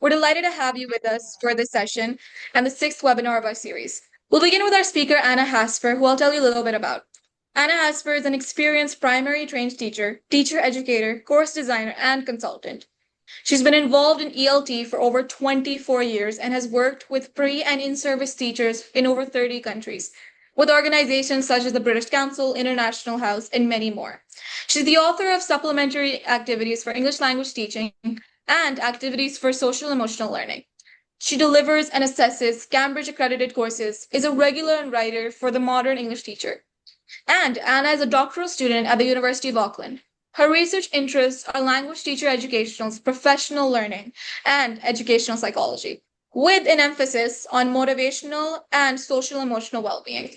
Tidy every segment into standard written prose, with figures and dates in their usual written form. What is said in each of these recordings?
We're delighted to have you with us for this session and the sixth webinar of our series. We'll begin with our speaker, Anna Hasper, who I'll tell you a little bit about. Anna Hasper is an experienced primary trained teacher, teacher educator, course designer, and consultant. She's been involved in ELT for over 24 years and has worked with pre and in-service teachers in over 30 countries, with organizations such as the British Council, International House, and many more. She's the author of supplementary activities for English language teaching and activities for social emotional learning. She delivers and assesses Cambridge accredited courses, is a regular writer for the Modern English Teacher. And Anna is a doctoral student at the University of Auckland. Her research interests are language teacher educationals, professional learning, and educational psychology, with an emphasis on motivational and social emotional well-being.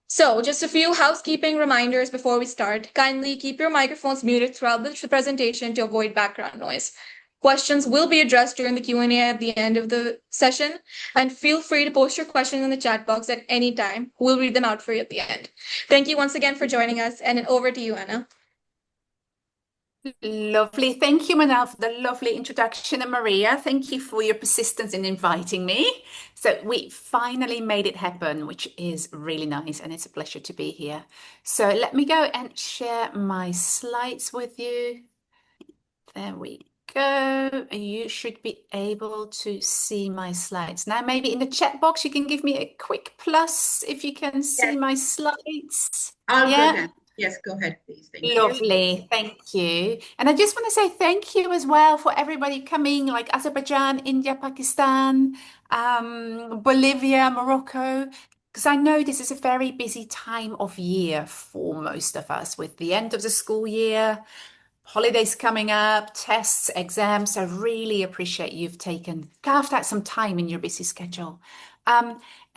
So, just a few housekeeping reminders before we start. Kindly keep your microphones muted throughout the presentation to avoid background noise. Questions will be addressed during the Q&A at the end of the session, and feel free to post your questions in the chat box at any time. We'll read them out for you at the end. Thank you once again for joining us, and over to you, Anna. Lovely. Thank you, Manal, for the lovely introduction. And Maria, thank you for your persistence in inviting me. So we finally made it happen, which is really nice. And it's a pleasure to be here. So let me go and share my slides with you. There we go. You should be able to see my slides. Now, maybe in the chat box, you can give me a quick plus if you can see my slides. I'll Yeah. go then. Yes, go ahead, please. Thank you. Lovely, thank you. And I just want to say thank you as well for everybody coming, like Azerbaijan, India, Pakistan, Bolivia, Morocco, because I know this is a very busy time of year for most of us with the end of the school year, holidays coming up, tests, exams. I really appreciate you've carved out some time in your busy schedule.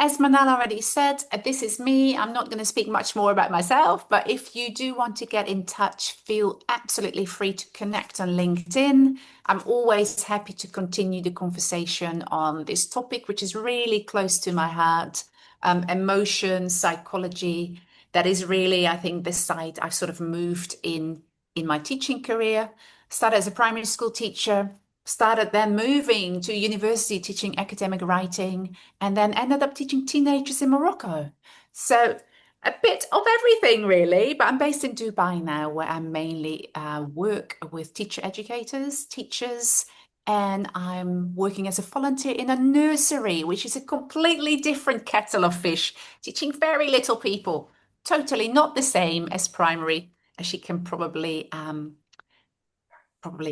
As Manal already said, this is me. I'm not going to speak much more about myself, but if you do want to get in touch, feel absolutely free to connect on LinkedIn. I'm always happy to continue the conversation on this topic, which is really close to my heart. Emotion, psychology. That is really, I think, the side I've sort of moved in my teaching career. Started as a primary school teacher, started then moving to university teaching academic writing, and then ended up teaching teenagers in Morocco. So a bit of everything really, but I'm based in Dubai now, where I mainly work with teacher educators, teachers, and I'm working as a volunteer in a nursery, which is a completely different kettle of fish, teaching very little people, totally not the same as primary, as you can probably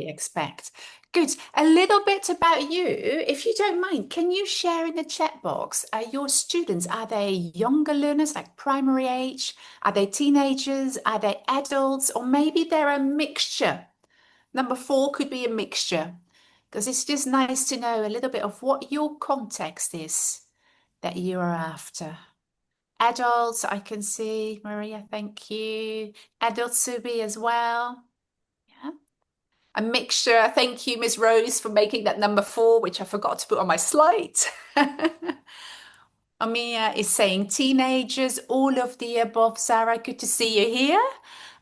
expect. Good. A little bit about you, if you don't mind. Can you share in the chat box, your students, are they younger learners, like primary age? Are they teenagers? Are they adults? Or maybe they're a mixture. Number 4 could be a mixture, because it's just nice to know a little bit of what your context is that you are after. Adults, I can see. Maria, thank you. Adults, Subi, as well. Yeah. A mixture. Thank you, Ms. Rose, for making that number 4, which I forgot to put on my slide. Amia is saying teenagers, all of the above. Sarah, good to see you here.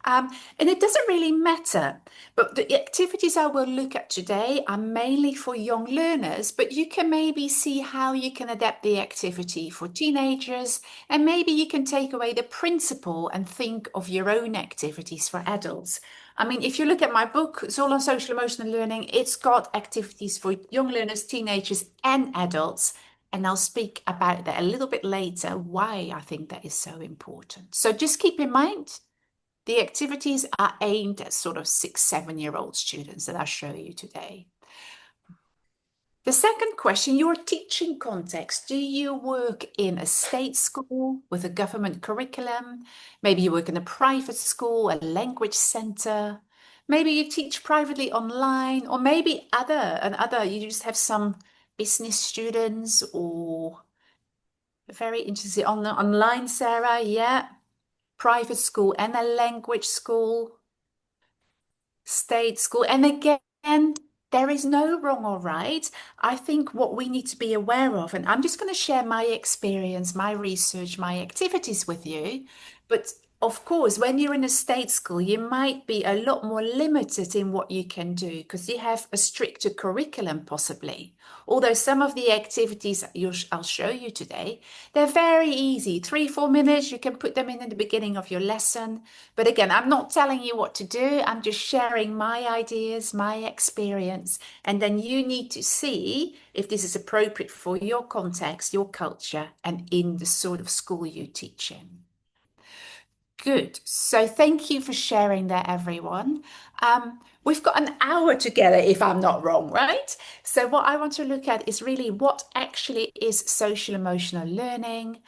And it doesn't really matter, but the activities I will look at today are mainly for young learners, but you can maybe see how you can adapt the activity for teenagers, and maybe you can take away the principle and think of your own activities for adults. I mean, if you look at my book, it's all on social emotional learning. It's got activities for young learners, teenagers, and adults. And I'll speak about that a little bit later, why I think that is so important. So just keep in mind, the activities are aimed at sort of 6, 7-year-old students that I'll show you today. The second question, your teaching context. Do you work in a state school with a government curriculum? Maybe you work in a private school, a language center. Maybe you teach privately online, or maybe you just have some business students, or very interested on online, Sarah. Yeah. Private school and a language school, state school. And again, there is no wrong or right. I think what we need to be aware of, and I'm just going to share my experience, my research, my activities with you, but of course, when you're in a state school, you might be a lot more limited in what you can do because you have a stricter curriculum, possibly. Although some of the activities I'll show you today, they're very easy. 3-4 minutes, you can put them in the beginning of your lesson. But again, I'm not telling you what to do. I'm just sharing my ideas, my experience. And then you need to see if this is appropriate for your context, your culture, and in the sort of school you teach in. Good. So thank you for sharing that, everyone. We've got an hour together, if I'm not wrong, right? So what I want to look at is really what actually is social emotional learning,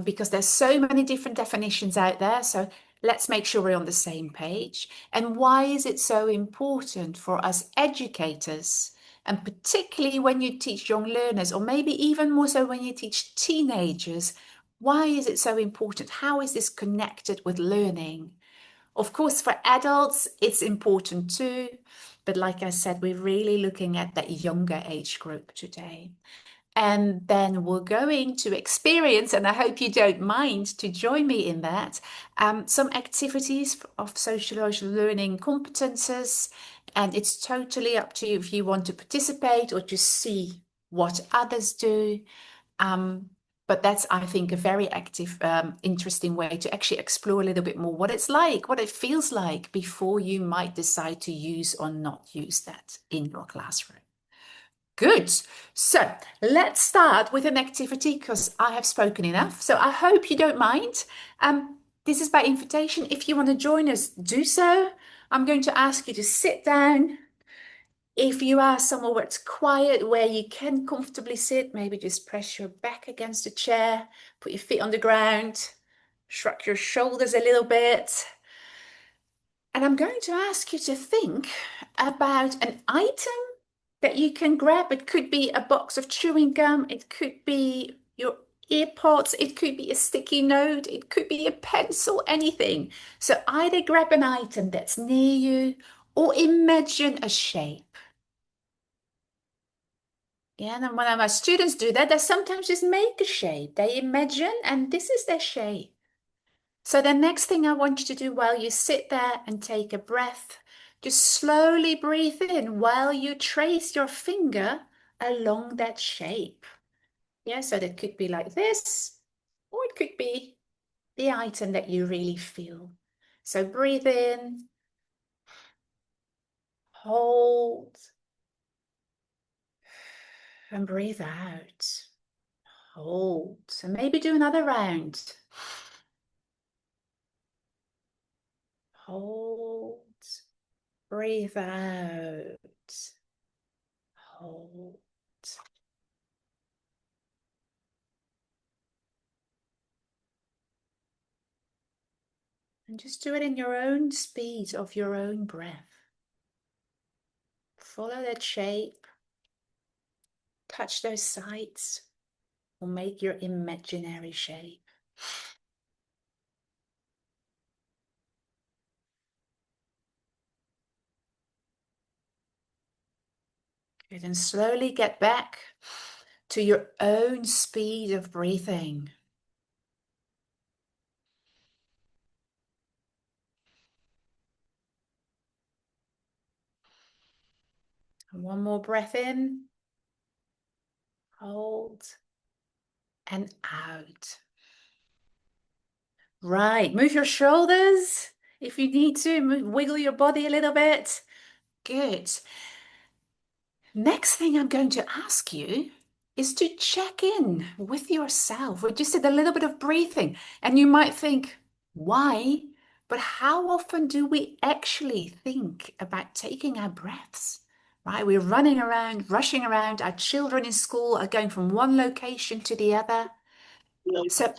because there's so many different definitions out there. So let's make sure we're on the same page. And why is it so important for us educators, and particularly when you teach young learners, or maybe even more so when you teach teenagers? Why is it so important? How is this connected with learning? Of course, for adults, it's important too. But like I said, we're really looking at that younger age group today. And then we're going to experience, and I hope you don't mind to join me in that, some activities of social emotional learning competences. And it's totally up to you if you want to participate or just see what others do. But that's, I think, a very active, interesting way to actually explore a little bit more what it's like, what it feels like before you might decide to use or not use that in your classroom. Good. So let's start with an activity because I have spoken enough. So I hope you don't mind. This is by invitation. If you want to join us, do so. I'm going to ask you to sit down. If you are somewhere where it's quiet, where you can comfortably sit, maybe just press your back against the chair, put your feet on the ground, shrug your shoulders a little bit. And I'm going to ask you to think about an item that you can grab. It could be a box of chewing gum, it could be your earpods, it could be a sticky note, it could be a pencil, anything. So either grab an item that's near you or imagine a shape. Yeah, and when my students do that, they sometimes just make a shape. They imagine, and this is their shape. So the next thing I want you to do while you sit there and take a breath, just slowly breathe in while you trace your finger along that shape. Yeah, so that could be like this, or it could be the item that you really feel. So breathe in, hold, and breathe out. Hold. So maybe do another round. Hold. Breathe out. Hold. And just do it in your own speed of your own breath. Follow that shape. Touch those sides or make your imaginary shape. Good, and slowly get back to your own speed of breathing. And one more breath in. Hold. And out. Right, move your shoulders if you need to, wiggle your body a little bit. Good. Next thing I'm going to ask you is to check in with yourself. We just did a little bit of breathing, and you might think, why? But how often do we actually think about taking our breaths? Right? We're running around, rushing around. Our children in school are going from one location to the other. So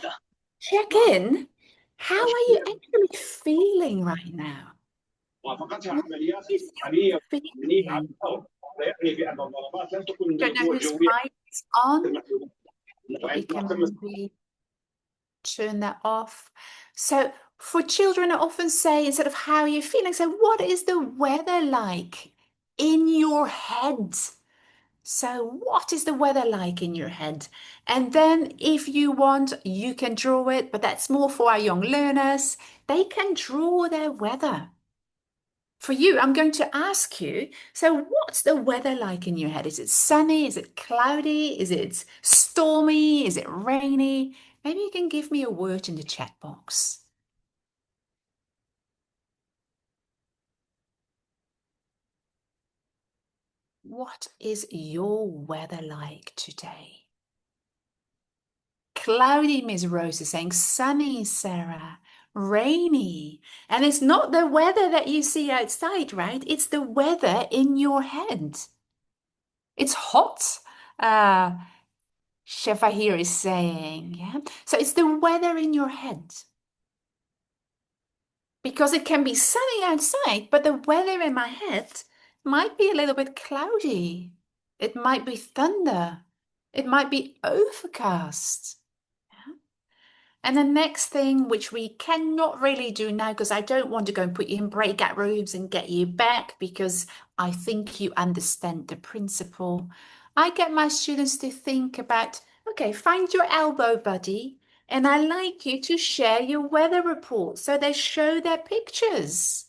check in. How are you actually feeling right now? What is your feeling? Don't know whose mic is on, but you can maybe turn that off. So for children, I often say, instead of how are you feeling, say, what is the weather like in your head? So what is the weather like in your head? And then if you want, you can draw it, but that's more for our young learners. They can draw their weather. For you, I'm going to ask you, so what's the weather like in your head? Is it sunny? Is it cloudy? Is it stormy? Is it rainy? Maybe you can give me a word in the chat box. What is your weather like today? Cloudy, Miss Rose is saying, sunny, Sarah, rainy. And it's not the weather that you see outside, right? It's the weather in your head. It's hot. Shefa here is saying, yeah. So it's the weather in your head. Because it can be sunny outside, but the weather in my head might be a little bit cloudy. It might be thunder. It might be overcast. And the next thing, which we cannot really do now, because I don't want to go and put you in breakout rooms and get you back, because I think you understand the principle. I get my students to think about, okay, find your elbow buddy, and I like you to share your weather report. So they show their pictures.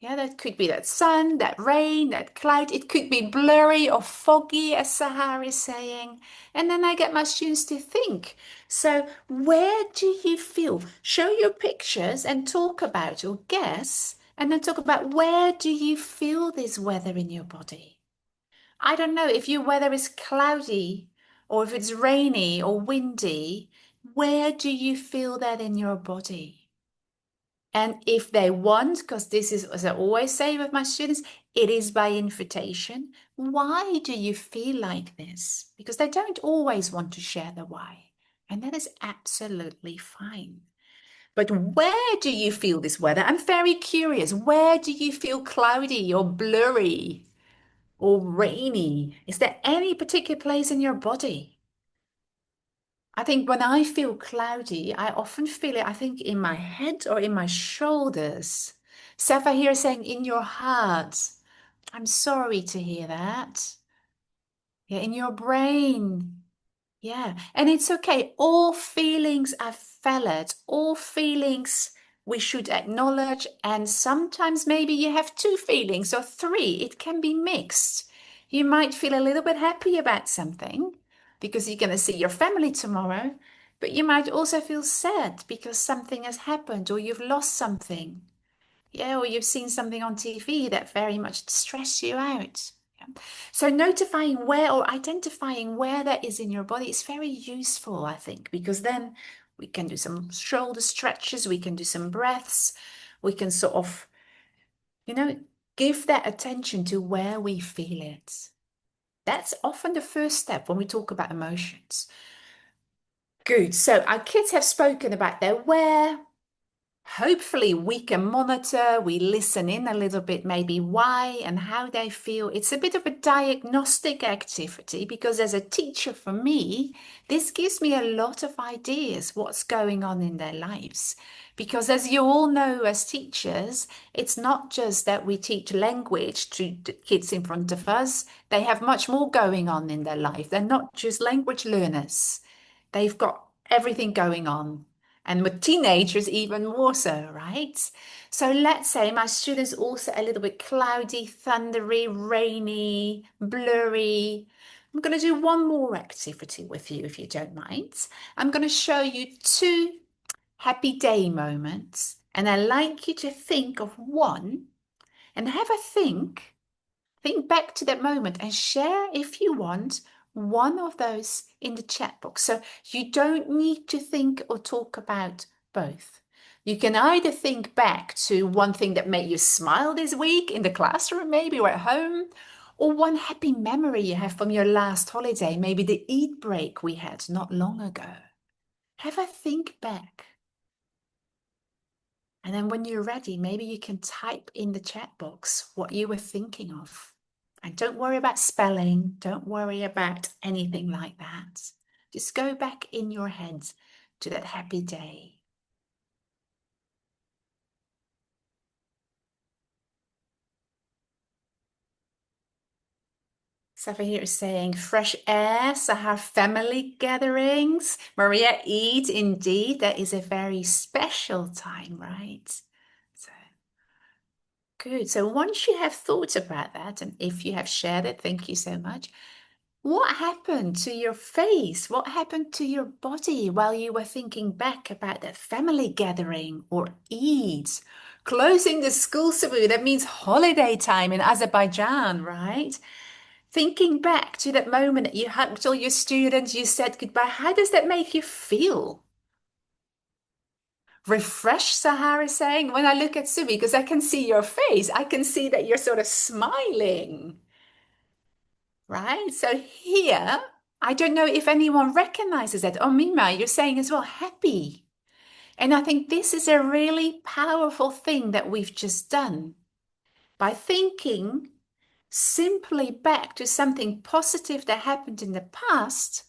Yeah, that could be that sun, that rain, that cloud. It could be blurry or foggy, as Sahar is saying. And then I get my students to think. So where do you feel? Show your pictures and talk about or guess, and then talk about where do you feel this weather in your body? I don't know if your weather is cloudy or if it's rainy or windy. Where do you feel that in your body? And if they want, because this is, as I always say with my students, it is by invitation. Why do you feel like this? Because they don't always want to share the why. And that is absolutely fine. But where do you feel this weather? I'm very curious. Where do you feel cloudy or blurry or rainy? Is there any particular place in your body? I think when I feel cloudy, I often feel it, I think, in my head or in my shoulders. Safa here saying in your heart. I'm sorry to hear that. Yeah, in your brain. Yeah, and it's okay. All feelings are valid. All feelings we should acknowledge. And sometimes maybe you have two feelings or three. It can be mixed. You might feel a little bit happy about something because you're going to see your family tomorrow, but you might also feel sad because something has happened or you've lost something. Yeah, or you've seen something on TV that very much stressed you out. Yeah. So notifying where or identifying where that is in your body is very useful, I think, because then we can do some shoulder stretches, we can do some breaths, we can sort of, give that attention to where we feel it. That's often the first step when we talk about emotions. Good. So our kids have spoken about their where. Hopefully we can monitor, we listen in a little bit, maybe why and how they feel. It's a bit of a diagnostic activity because as a teacher for me, this gives me a lot of ideas what's going on in their lives. Because as you all know as teachers, it's not just that we teach language to the kids in front of us. They have much more going on in their life. They're not just language learners. They've got everything going on. And with teenagers, even more so, right? So let's say my students also a little bit cloudy, thundery, rainy, blurry. I'm going to do one more activity with you, if you don't mind. I'm going to show you two happy day moments. And I'd like you to think of one and have a think. Think back to that moment and share, if you want, one of those in the chat box. So you don't need to think or talk about both. You can either think back to one thing that made you smile this week in the classroom, maybe, or at home, or one happy memory you have from your last holiday, maybe the eat break we had not long ago. Have a think back. And then when you're ready, maybe you can type in the chat box what you were thinking of. And don't worry about spelling. Don't worry about anything like that. Just go back in your head to that happy day. Safir is saying fresh air, Sahar family gatherings. Maria, eat indeed. That is a very special time, right? So good. So once you have thought about that, and if you have shared it, thank you so much. What happened to your face? What happened to your body while you were thinking back about that family gathering or Eid? Closing the school, Sabu, that means holiday time in Azerbaijan, right? Thinking back to that moment that you hugged all your students, you said goodbye, how does that make you feel? Refreshed, Sahara is saying, when I look at Subi, because I can see your face, I can see that you're sort of smiling, right? So here, I don't know if anyone recognizes that. Oh, Mima, you're saying as well, happy. And I think this is a really powerful thing that we've just done by thinking simply back to something positive that happened in the past.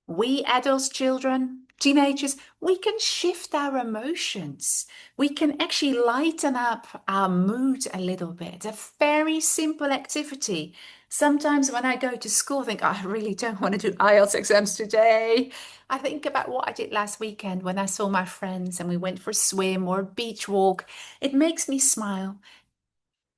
We adults, children, teenagers, we can shift our emotions. We can actually lighten up our mood a little bit. A very simple activity. Sometimes when I go to school, I think, I really don't want to do IELTS exams today. I think about what I did last weekend when I saw my friends and we went for a swim or a beach walk. It makes me smile.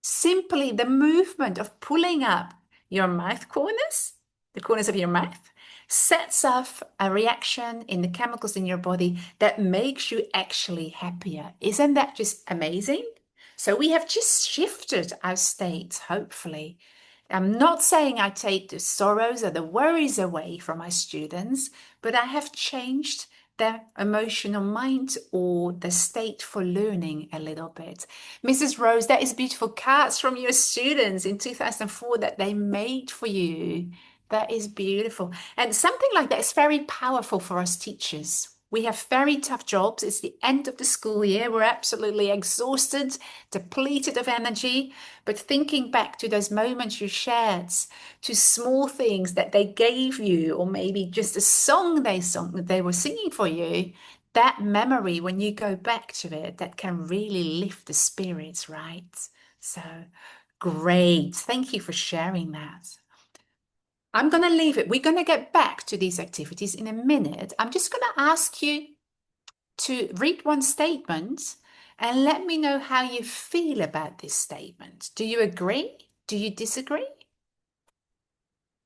Simply the movement of pulling up your mouth corners, the corners of your mouth, sets off a reaction in the chemicals in your body that makes you actually happier. Isn't that just amazing? So we have just shifted our state, hopefully. I'm not saying I take the sorrows or the worries away from my students, but I have changed their emotional mind or the state for learning a little bit. Mrs. Rose, that is beautiful cards from your students in 2004 that they made for you. That is beautiful. And something like that is very powerful for us teachers. We have very tough jobs. It's the end of the school year. We're absolutely exhausted, depleted of energy. But thinking back to those moments you shared, to small things that they gave you, or maybe just a song they were singing for you, that memory, when you go back to it, that can really lift the spirits, right? So great. Thank you for sharing that. I'm going to leave it. We're going to get back to these activities in a minute. I'm just going to ask you to read one statement and let me know how you feel about this statement. Do you agree? Do you disagree?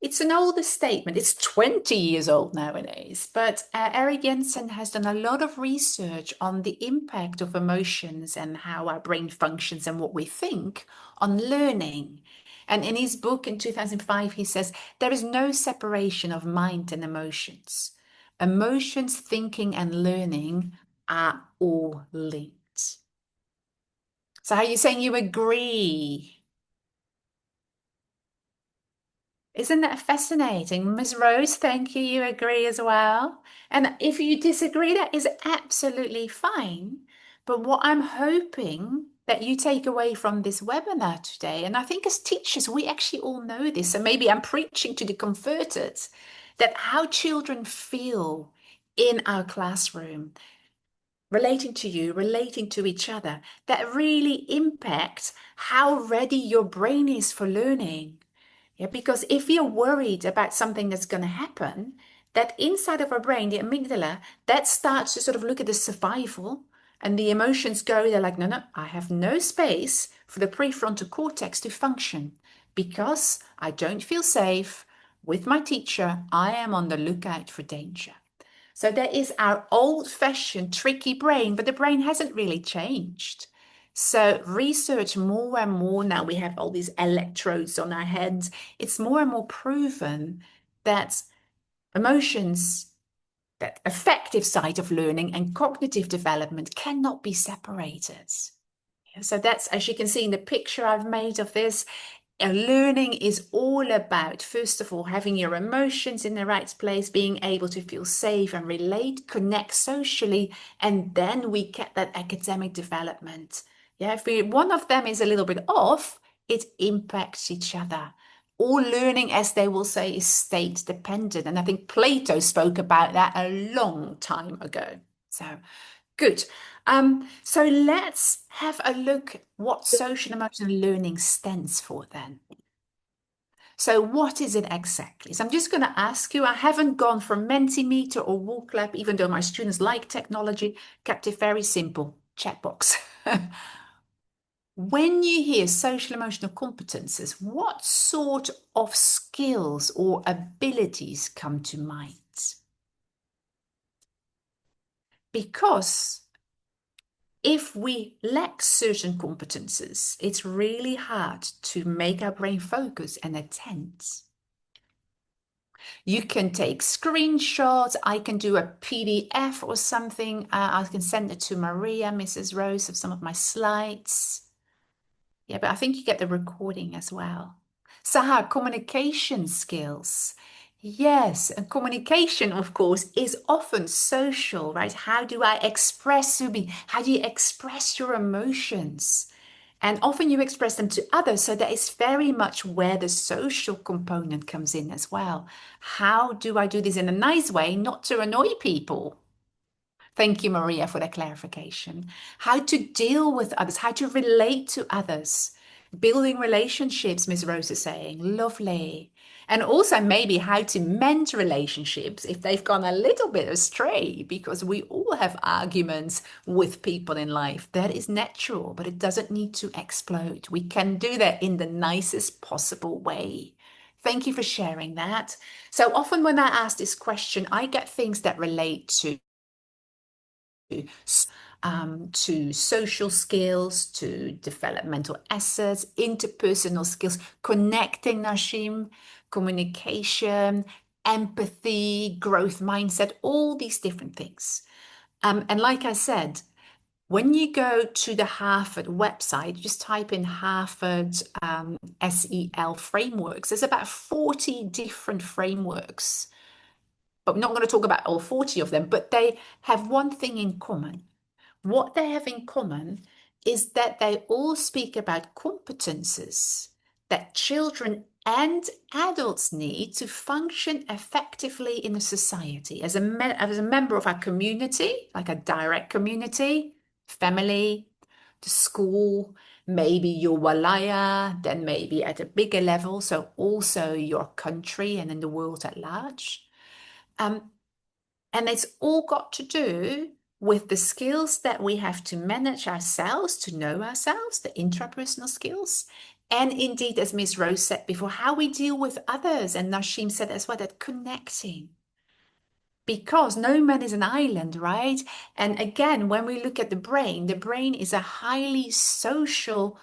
It's an older statement. It's 20 years old nowadays, but Eric Jensen has done a lot of research on the impact of emotions and how our brain functions and what we think on learning. And in his book in 2005, he says, there is no separation of mind and emotions. Emotions, thinking, and learning are all linked. So are you saying you agree? Isn't that fascinating? Ms. Rose, thank you. You agree as well. And if you disagree, that is absolutely fine. But what I'm hoping that you take away from this webinar today, and I think as teachers, we actually all know this, and maybe I'm preaching to the converted, that how children feel in our classroom, relating to you, relating to each other, that really impacts how ready your brain is for learning. Yeah, because if you're worried about something that's going to happen, that inside of our brain, the amygdala, that starts to sort of look at the survival, and the emotions go, they're like, no, no, I have no space for the prefrontal cortex to function because I don't feel safe with my teacher. I am on the lookout for danger. So there is our old-fashioned tricky brain, but the brain hasn't really changed. So research more and more now, we have all these electrodes on our heads. It's more and more proven that emotions, that affective side of learning and cognitive development cannot be separated. So that's, as you can see in the picture I've made of this, learning is all about, first of all, having your emotions in the right place, being able to feel safe and relate, connect socially, and then we get that academic development. Yeah, if one of them is a little bit off, it impacts each other. All learning, as they will say, is state dependent. And I think Plato spoke about that a long time ago. So good. So let's have a look what social emotional learning stands for then. So what is it exactly? So I'm just going to ask you. I haven't gone for Mentimeter or Wool even though my students like technology, kept it very simple. Chat box. When you hear social emotional competences, what sort of skills or abilities come to mind? Because if we lack certain competences, it's really hard to make our brain focus and attend. You can take screenshots. I can do a PDF or something. I can send it to Maria, Mrs. Rose, of some of my slides. Yeah, but I think you get the recording as well. Sahar, communication skills. Yes, and communication, of course, is often social, right? How do I express, Subi? How do you express your emotions? And often you express them to others. So that is very much where the social component comes in as well. How do I do this in a nice way, not to annoy people? Thank you, Maria, for that clarification. How to deal with others, how to relate to others. Building relationships, Miss Rose is saying. Lovely. And also maybe how to mend relationships if they've gone a little bit astray, because we all have arguments with people in life. That is natural, but it doesn't need to explode. We can do that in the nicest possible way. Thank you for sharing that. So often when I ask this question, I get things that relate to social skills, to developmental assets, interpersonal skills, connecting, Nashim, communication, empathy, growth mindset, all these different things. And like I said, when you go to the Harvard website, just type in Harvard SEL frameworks. There's about 40 different frameworks, but we're not going to talk about all 40 of them, but they have one thing in common. What they have in common is that they all speak about competences that children and adults need to function effectively in a society. As a member of our community, like a direct community, family, the school, maybe your walaya, then maybe at a bigger level, so also your country and in the world at large. And it's all got to do with the skills that we have to manage ourselves, to know ourselves, the intrapersonal skills. And indeed, as Ms. Rose said before, how we deal with others. And Nashim said as well, that connecting. Because no man is an island, right? And again, when we look at the brain is a highly social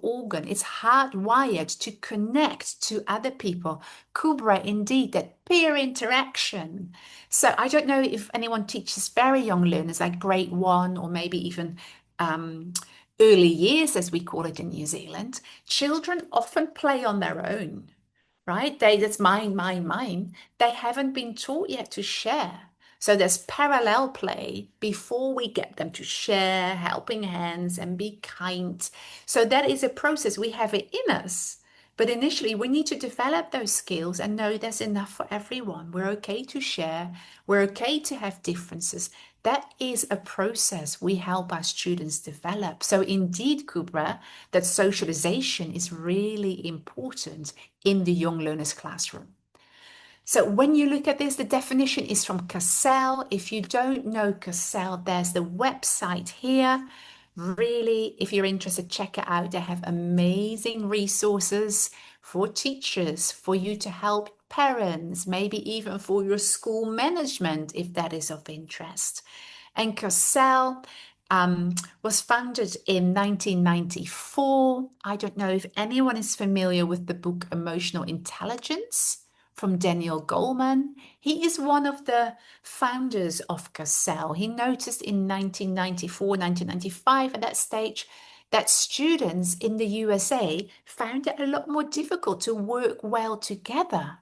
organ. It's hardwired to connect to other people. Kubra, indeed, that peer interaction. So I don't know if anyone teaches very young learners, like grade 1 or maybe even early years, as we call it in New Zealand. Children often play on their own, right? That's mine. They haven't been taught yet to share. So there's parallel play before we get them to share, helping hands and be kind. So that is a process. We have it in us. But initially, we need to develop those skills and know there's enough for everyone. We're okay to share. We're okay to have differences. That is a process we help our students develop. So indeed, Kubra, that socialization is really important in the young learners classroom. So when you look at this, the definition is from Cassell. If you don't know Cassell, there's the website here. Really, if you're interested, check it out. They have amazing resources for teachers, for you to help parents, maybe even for your school management, if that is of interest. And Cassell was founded in 1994. I don't know if anyone is familiar with the book Emotional Intelligence from Daniel Goleman. He is one of the founders of Cassell. He noticed in 1994, 1995 at that stage that students in the USA found it a lot more difficult to work well together.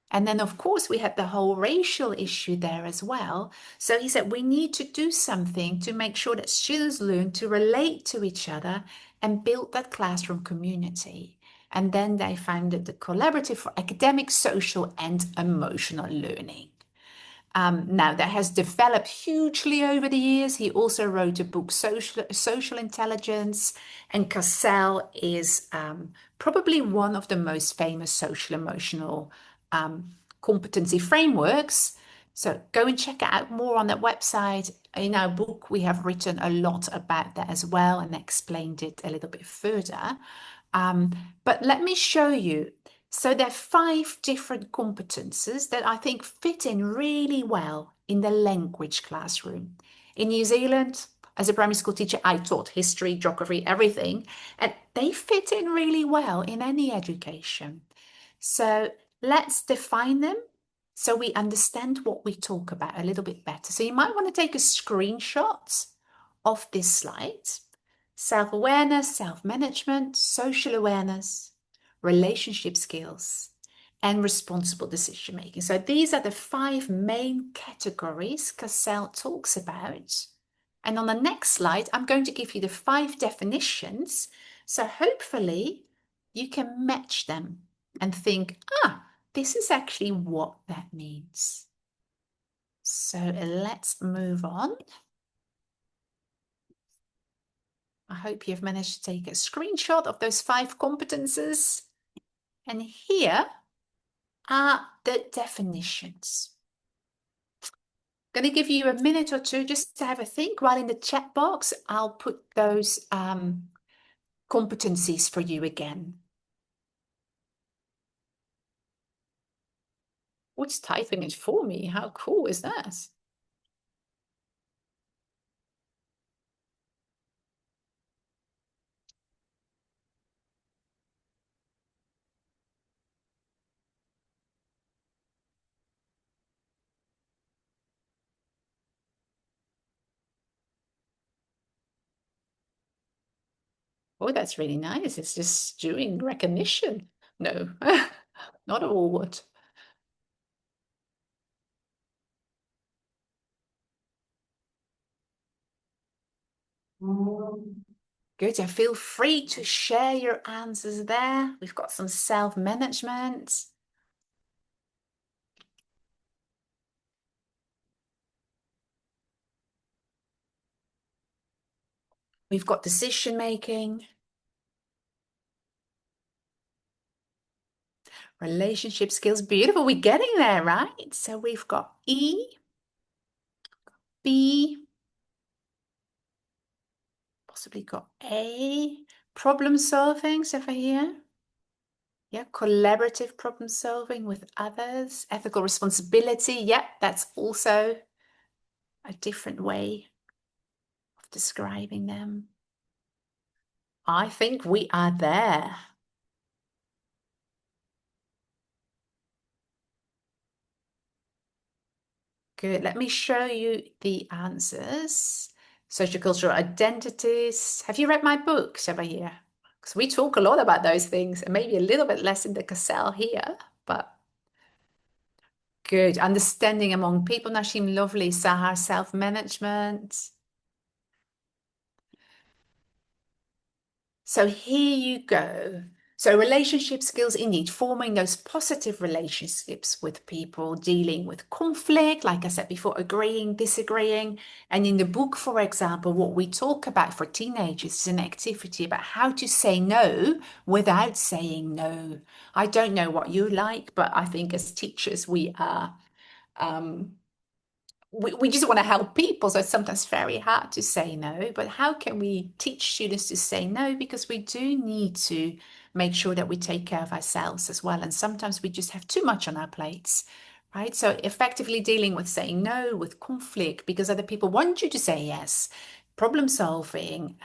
And then, of course, we had the whole racial issue there as well. So he said, we need to do something to make sure that students learn to relate to each other and build that classroom community. And then they founded the Collaborative for Academic, Social, and Emotional Learning. Now, that has developed hugely over the years. He also wrote a book, Social Intelligence, and Cassell is probably one of the most famous social emotional competency frameworks. So go and check it out more on that website. In our book, we have written a lot about that as well and explained it a little bit further. But let me show you. So there are 5 different competences that I think fit in really well in the language classroom. In New Zealand, as a primary school teacher, I taught history, geography, everything, and they fit in really well in any education. So let's define them so we understand what we talk about a little bit better. So you might want to take a screenshot of this slide. Self-awareness, self-management, social awareness, relationship skills, and responsible decision making. So these are the 5 main categories Cassell talks about. And on the next slide, I'm going to give you the 5 definitions. So hopefully you can match them and think, this is actually what that means. So let's move on. I hope you've managed to take a screenshot of those 5 competences. And here are the definitions. I'm going to give you a minute or two just to have a think. While in the chat box, I'll put those competencies for you again. What's typing it for me? How cool is that? Oh, that's really nice. It's just doing recognition. No, not a award. Good, and feel free to share your answers there. We've got some self-management. We've got decision making. Relationship skills, beautiful. We're getting there, right? So we've got E, B, possibly got A, problem solving, so for here. Yeah, collaborative problem solving with others, ethical responsibility. Yeah, that's also a different way of describing them. I think we are there. Good. Let me show you the answers. Sociocultural identities. Have you read my book, Shebahir? Because we talk a lot about those things and maybe a little bit less in the Cassell here, but good. Understanding among people, Nashim, lovely. Sahar, self-management. So here you go. So relationship skills, indeed, forming those positive relationships with people, dealing with conflict, like I said before, agreeing, disagreeing. And in the book, for example, what we talk about for teenagers is an activity about how to say no without saying no. I don't know what you like, but I think as teachers, we are we just want to help people, so it's sometimes very hard to say no. But how can we teach students to say no? Because we do need to make sure that we take care of ourselves as well. And sometimes we just have too much on our plates, right? So effectively dealing with saying no, with conflict, because other people want you to say yes. Problem solving,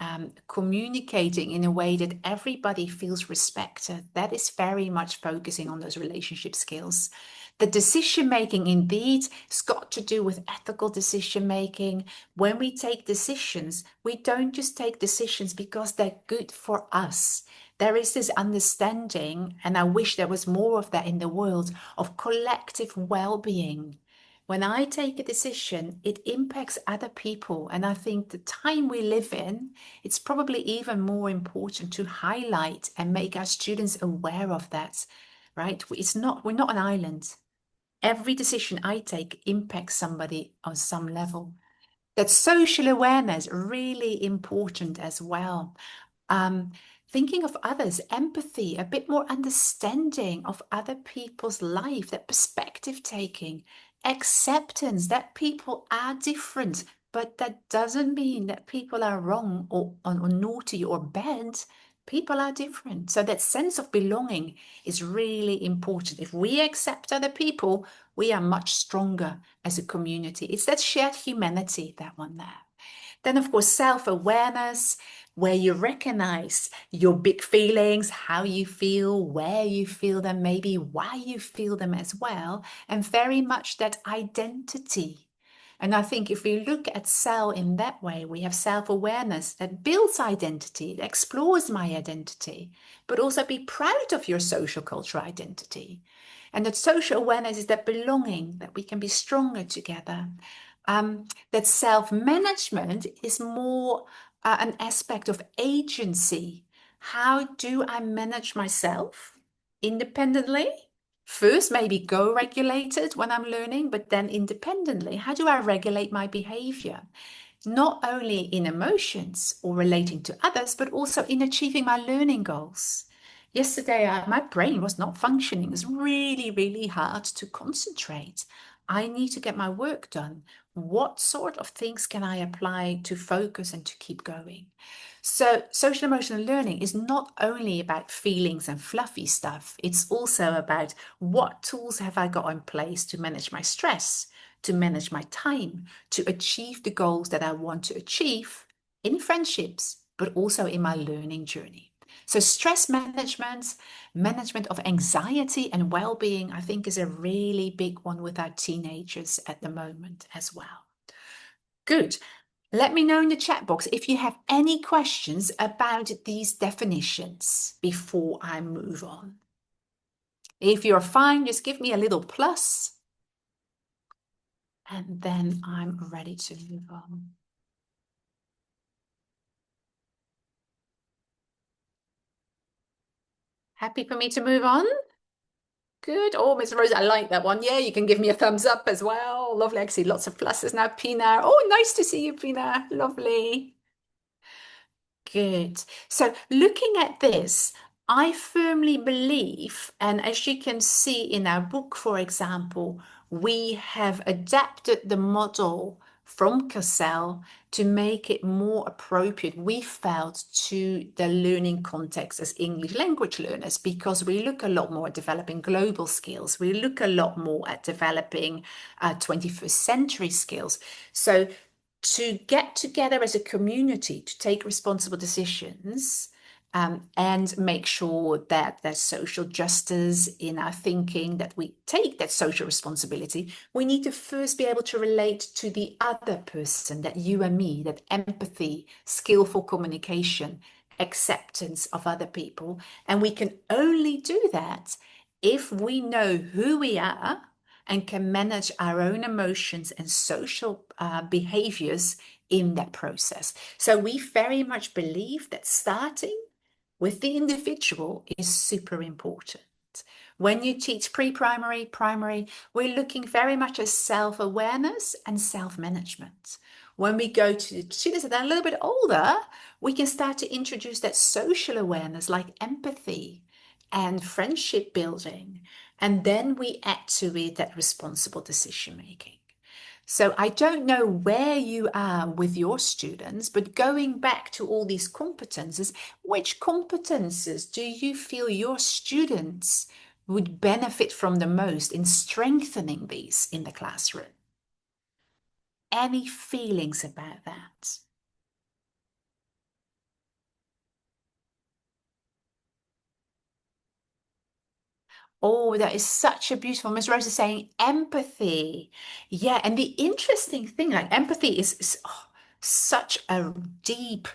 communicating in a way that everybody feels respected. That is very much focusing on those relationship skills. The decision making, indeed, has got to do with ethical decision making. When we take decisions, we don't just take decisions because they're good for us. There is this understanding, and I wish there was more of that in the world, of collective well-being. When I take a decision, it impacts other people. And I think the time we live in, it's probably even more important to highlight and make our students aware of that, right? We're not an island. every decision I take impacts somebody on some level. That social awareness really important as well. Thinking of others, empathy, a bit more understanding of other people's life, that perspective taking, acceptance that people are different, but that doesn't mean that people are wrong or naughty or bad. People are different. So that sense of belonging is really important. If we accept other people, we are much stronger as a community. It's that shared humanity, that one there. Then, of course, self-awareness, where you recognize your big feelings, how you feel, where you feel them, maybe why you feel them as well, and very much that identity. And I think if we look at self in that way, we have self-awareness that builds identity, that explores my identity, but also be proud of your social cultural identity. And that social awareness is that belonging, that we can be stronger together. That self-management is more an aspect of agency. How do I manage myself independently? First, maybe co-regulated when I'm learning, but then independently. How do I regulate my behavior? Not only in emotions or relating to others, but also in achieving my learning goals. Yesterday, my brain was not functioning. It's really, really hard to concentrate. I need to get my work done. What sort of things can I apply to focus and to keep going? So social emotional learning is not only about feelings and fluffy stuff. It's also about what tools have I got in place to manage my stress, to manage my time, to achieve the goals that I want to achieve in friendships, but also in my learning journey. So stress management, management of anxiety and well-being, I think is a really big one with our teenagers at the moment as well. Good. Let me know in the chat box if you have any questions about these definitions before I move on. If you're fine, just give me a little plus, and then I'm ready to move on. Happy for me to move on? Good. Oh, Miss Rose, I like that one. Yeah, you can give me a thumbs up as well. Lovely. I see lots of pluses now. Pina. Oh, nice to see you, Pina. Lovely. Good. So looking at this, I firmly believe, and as you can see in our book, for example, we have adapted the model from Cassell to make it more appropriate, we felt, to the learning context as English language learners, because we look a lot more at developing global skills. We look a lot more at developing 21st century skills. So to get together as a community to take responsible decisions and make sure that there's social justice in our thinking, that we take that social responsibility, we need to first be able to relate to the other person, that you and me, that empathy, skillful communication, acceptance of other people. And we can only do that if we know who we are and can manage our own emotions and social behaviors in that process. So we very much believe that starting with the individual is super important. When you teach pre-primary, primary, we're looking very much at self-awareness and self-management. When we go to students that are a little bit older, we can start to introduce that social awareness like empathy and friendship building. And then we add to it that responsible decision making. So I don't know where you are with your students, but going back to all these competences, which competences do you feel your students would benefit from the most in strengthening these in the classroom? Any feelings about that? Oh, that is such a beautiful. Miss Rose is saying empathy. Yeah, and the interesting thing, like empathy is such a deep,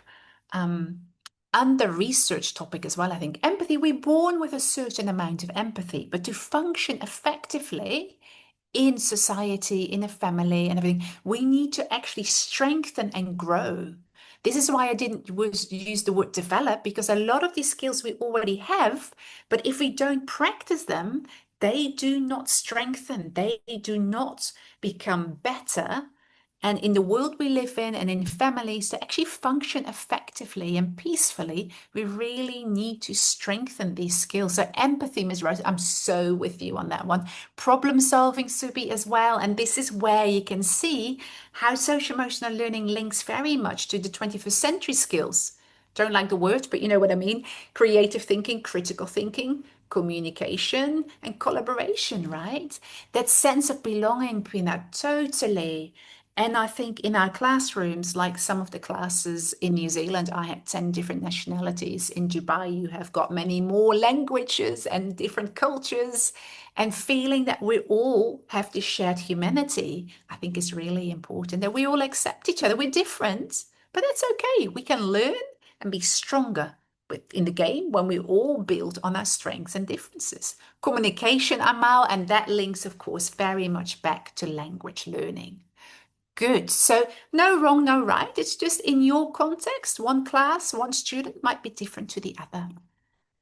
under-researched topic as well, I think. Empathy, we're born with a certain amount of empathy, but to function effectively in society, in a family and everything, we need to actually strengthen and grow. This is why I didn't use the word develop, because a lot of these skills we already have, but if we don't practice them, they do not strengthen, they do not become better. And in the world we live in and in families to actually function effectively and peacefully, we really need to strengthen these skills. So empathy, Ms. Rose, I'm so with you on that one. Problem solving, Subi, as well. And this is where you can see how social emotional learning links very much to the 21st century skills. Don't like the word, but you know what I mean. Creative thinking, critical thinking, communication, and collaboration, right? That sense of belonging, Pina, totally. And I think in our classrooms, like some of the classes in New Zealand, I had 10 different nationalities. In Dubai, you have got many more languages and different cultures. And feeling that we all have this shared humanity, I think is really important. That we all accept each other. We're different, but that's okay. We can learn and be stronger in the game when we all build on our strengths and differences. Communication, Amal, and that links, of course, very much back to language learning. Good. So no wrong, no right. It's just in your context, one class, one student might be different to the other.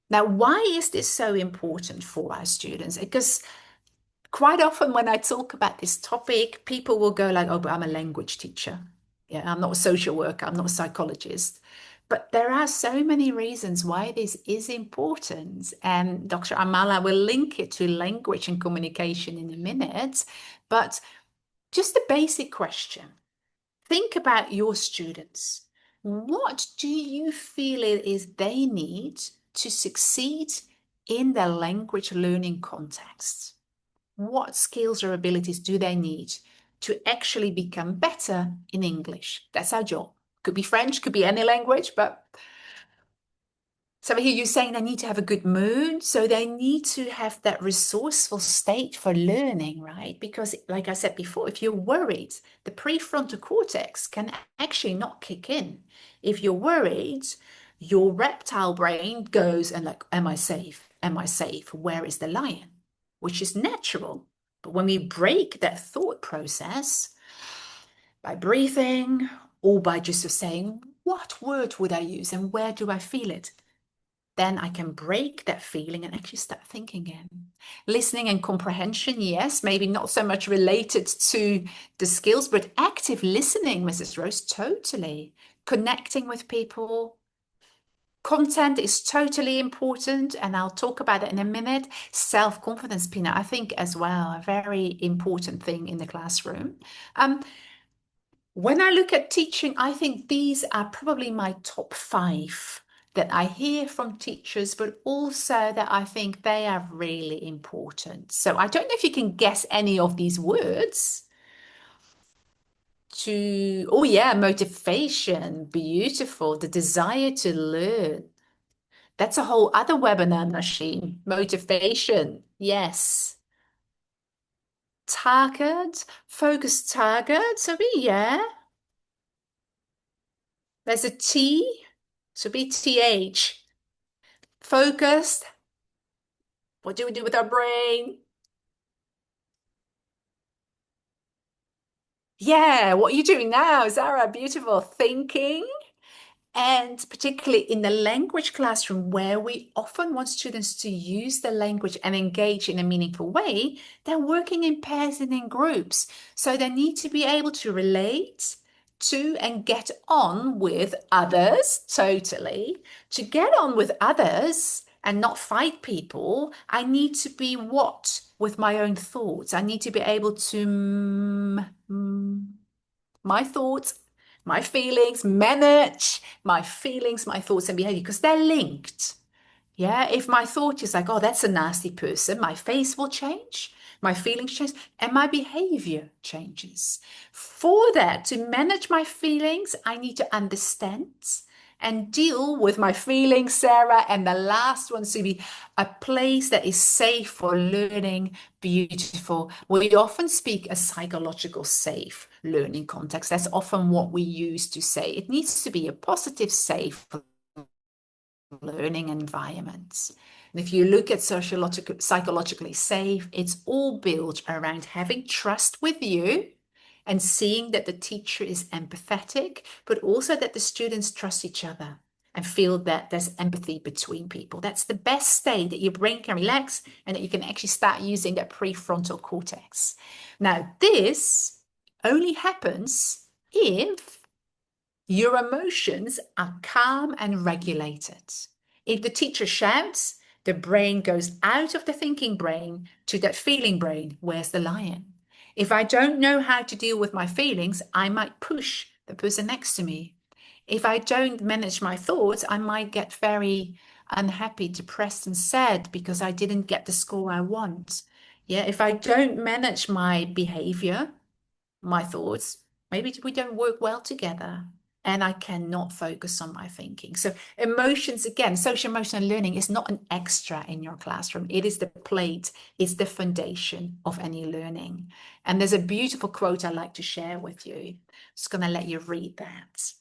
Now, why is this so important for our students? Because quite often when I talk about this topic, people will go like, oh, but I'm a language teacher. Yeah, I'm not a social worker. I'm not a psychologist. But there are so many reasons why this is important. And Dr. Amala will link it to language and communication in a minute. But just a basic question. Think about your students. What do you feel it is they need to succeed in their language learning context? What skills or abilities do they need to actually become better in English? That's our job. Could be French, could be any language, but so I hear you saying they need to have a good mood. So they need to have that resourceful state for learning, right? Because like I said before, if you're worried, the prefrontal cortex can actually not kick in. If you're worried, your reptile brain goes and like, am I safe? Am I safe? Where is the lion? Which is natural. But when we break that thought process by breathing or by just saying, what word would I use and where do I feel it? Then I can break that feeling and actually start thinking again. Listening and comprehension, yes, maybe not so much related to the skills, but active listening, Mrs. Rose, totally. Connecting with people. Content is totally important, and I'll talk about it in a minute. Self-confidence, Pina, I think as well, a very important thing in the classroom. When I look at teaching, I think these are probably my top 5 that I hear from teachers, but also that I think they are really important. So I don't know if you can guess any of these words. Oh yeah, motivation, beautiful, the desire to learn. That's a whole other webinar, Nasheen. Motivation, yes. Target, focus target, so yeah. There's a T, so be TH. Focused. What do we do with our brain? Yeah, what are you doing now, Zara? Beautiful. Thinking. And particularly in the language classroom, where we often want students to use the language and engage in a meaningful way, they're working in pairs and in groups. So they need to be able to relate to and get on with others, totally. To get on with others and not fight people, I need to be what? With my own thoughts. I need to be able to my thoughts, my feelings, manage my feelings, my thoughts and behavior, because they're linked. Yeah, if my thought is like, oh, that's a nasty person, my face will change, my feelings change, and my behavior changes. For that, to manage my feelings, I need to understand and deal with my feelings, Sarah. And the last one to be a place that is safe for learning, beautiful. We often speak a psychological safe learning context. That's often what we use to say. It needs to be a positive, safe learning environments. And if you look at psychologically safe, it's all built around having trust with you and seeing that the teacher is empathetic, but also that the students trust each other. and feel that there's empathy between people. That's the best state that your brain can relax and that you can actually start using that prefrontal cortex. Now, this only happens if your emotions are calm and regulated. If the teacher shouts, the brain goes out of the thinking brain to that feeling brain. Where's the lion? If I don't know how to deal with my feelings, I might push the person next to me. If I don't manage my thoughts, I might get very unhappy, depressed, and sad because I didn't get the score I want. Yeah, if I don't manage my behavior, my thoughts, maybe we don't work well together and I cannot focus on my thinking. So emotions, again, social emotional learning is not an extra in your classroom. It is the plate, it's the foundation of any learning. And there's a beautiful quote I like to share with you. I'm just going to let you read that.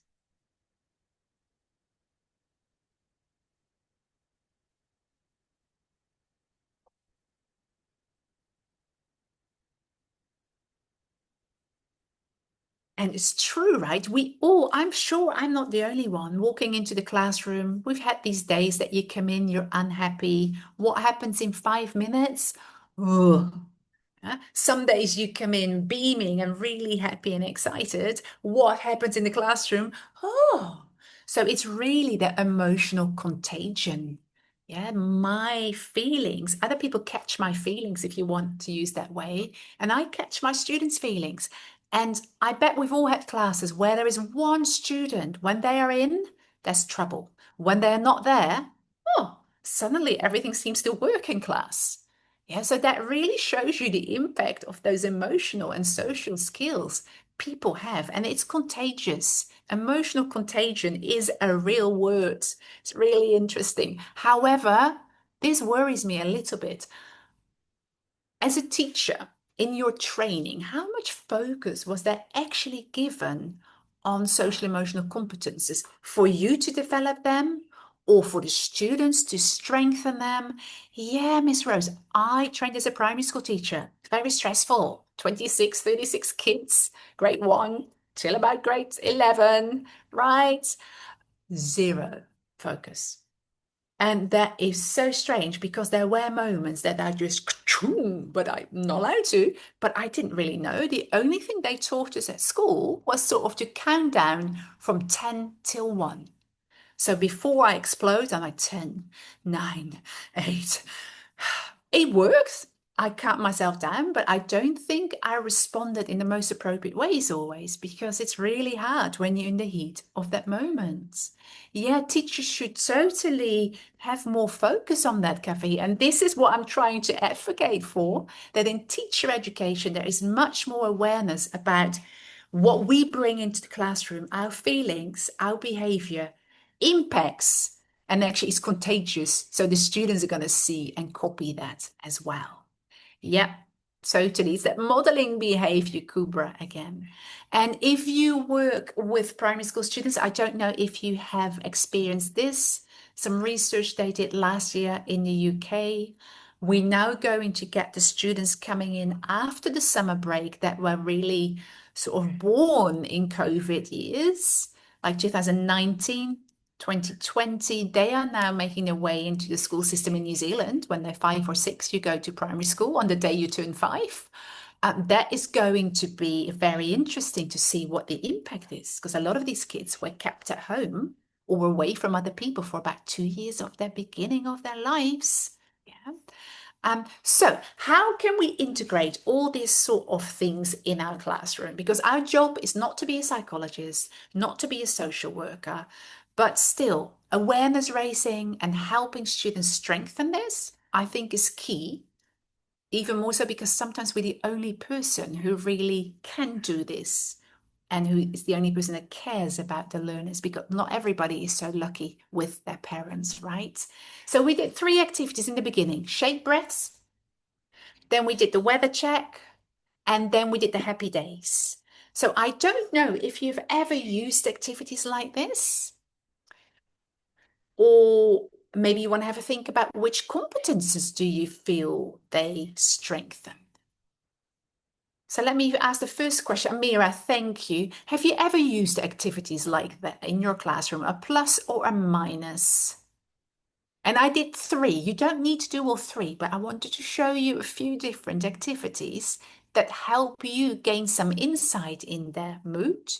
And it's true, right? We all, I'm sure I'm not the only one walking into the classroom. We've had these days that you come in, you're unhappy. What happens in 5 minutes? Oh, some days you come in beaming and really happy and excited. What happens in the classroom? Oh, so it's really the emotional contagion. Yeah, my feelings, other people catch my feelings, if you want to use that way, and I catch my students' feelings. And I bet we've all had classes where there is one student, when they are in, there's trouble. When they're not there, oh, suddenly everything seems to work in class. Yeah, so that really shows you the impact of those emotional and social skills people have, and it's contagious. Emotional contagion is a real word. It's really interesting. However, this worries me a little bit. As a teacher, in your training, how much focus was there actually given on social emotional competences for you to develop them or for the students to strengthen them? Yeah, Miss Rose, I trained as a primary school teacher. Very stressful. 26, 36 kids, grade 1 till about grade 11, right? Zero focus. And that is so strange because there were moments that I just, but I'm not allowed to, but I didn't really know. The only thing they taught us at school was sort of to count down from 10 till 1. So before I explode, I'm like 10, 9, 8. It works. I count myself down, but I don't think I responded in the most appropriate ways always because it's really hard when you're in the heat of that moment. Yeah, teachers should totally have more focus on that, Kathy. And this is what I'm trying to advocate for, that in teacher education, there is much more awareness about what we bring into the classroom, our feelings, our behavior impacts and actually is contagious. So the students are going to see and copy that as well. Yeah, totally. It's that modeling behavior, Kubra, again. And if you work with primary school students, I don't know if you have experienced this. Some research they did last year in the UK. We're now going to get the students coming in after the summer break that were really sort of born in COVID years, like 2019, 2020, they are now making their way into the school system in New Zealand. When they're 5 or 6, you go to primary school on the day you turn 5. That is going to be very interesting to see what the impact is, because a lot of these kids were kept at home or were away from other people for about 2 years of their beginning of their lives. Yeah. So how can we integrate all these sort of things in our classroom? Because our job is not to be a psychologist, not to be a social worker, but still awareness raising and helping students strengthen this, I think is key. Even more so because sometimes we're the only person who really can do this and who is the only person that cares about the learners, because not everybody is so lucky with their parents, right? So we did 3 activities in the beginning: shape breaths, then we did the weather check, and then we did the happy days. So I don't know if you've ever used activities like this, or maybe you want to have a think about which competences do you feel they strengthen? So let me ask the first question. Amira, thank you. Have you ever used activities like that in your classroom, a plus or a minus? And I did three. You don't need to do all three, but I wanted to show you a few different activities that help you gain some insight in their mood